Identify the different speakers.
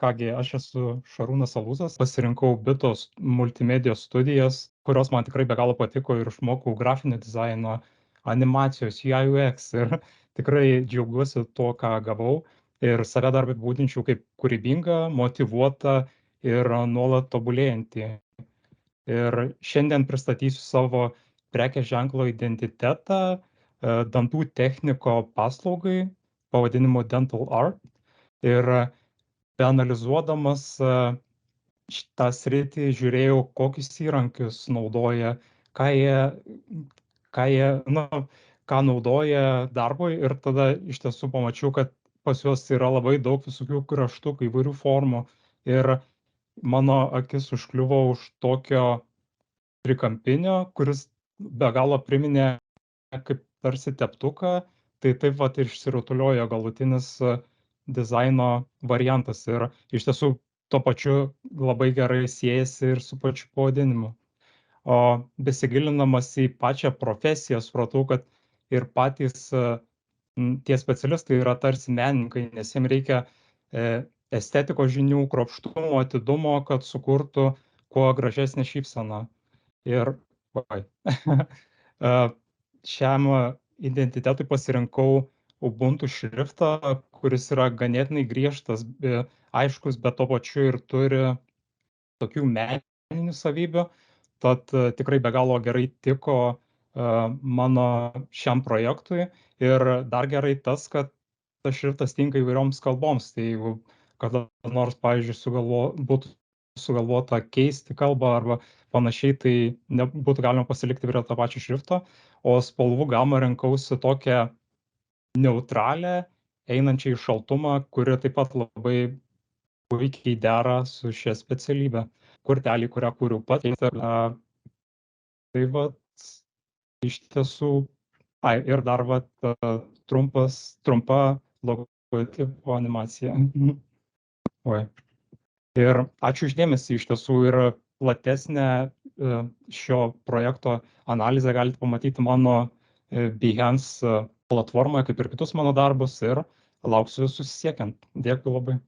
Speaker 1: Kągi, aš esu Šarūnas Alūzas, pasirinkau Bitos multimedijos studijas, kurios man tikrai be galo patiko ir išmokau grafinio dizaino, animacijos, UI UX ir tikrai džiaugiuosi tuo, ką gavau ir save dar apibūdinčiau kaip kūrybingą, motyvuotą ir nuolat tobulėjantį. Ir šiandien pristatysiu savo prekės ženklo identitetą, dantų techniko paslaugai pavadinimu Dental Art. Ir beanalizuodamas šitą sritį žiūrėjau, kokius įrankius naudoja, ką jie, nu, ką naudoja darbui ir tada iš tiesų pamačiau, kad pas juos yra labai daug visokių kraštukų, įvairių formų ir mano akis užkliuvo už tokio trikampinio, kuris be galo priminė kaip tarsi teptuką, tai taip vat ir išsirutuliojo galutinis dizaino variantas ir iš tiesų tuo pačiu labai gerai siejasi ir su pačiu pavadinimu. O besigilindamas į pačią profesiją, supratau, kad ir patys tie specialistai yra tarsi menininkai, nes jiem reikia estetikos žinių, kruopštumo, atidumo, kad sukurtų kuo gražesnę šypseną. Ir oi, šiam identitetui pasirinkau Ubuntu šriftą, kuris yra ganėtinai griežtas, aiškus, bet tuo pačiu ir turi tokių meninių savybių, tad tikrai be galo gerai tiko mano šiam projektui. Ir dar gerai tas, kad tas šriftas tinka įvairioms kalboms. Tai jeigu kada nors, pavyzdžiui, būtų sugalvota keisti kalbą arba panašiai, tai būtų galima pasilikti prie to pačio šrifto. O spalvų gamą rinkausi tokią neutralią, einančią į šaltumą, kuri taip pat labai puikiai dera su šia specialybe. Kortelė, kurią kūriau pats. Tai vat iš tiesų, ir dar vat trumpa logotipo animacija. Oi. Ir ačiū uždėmesį, iš tiesų ir platesnę šio projekto analizę galite pamatyti mano Behance platformoje, kaip ir kitus mano darbus, ir lauksiu susisiekiant. Dėkui labai.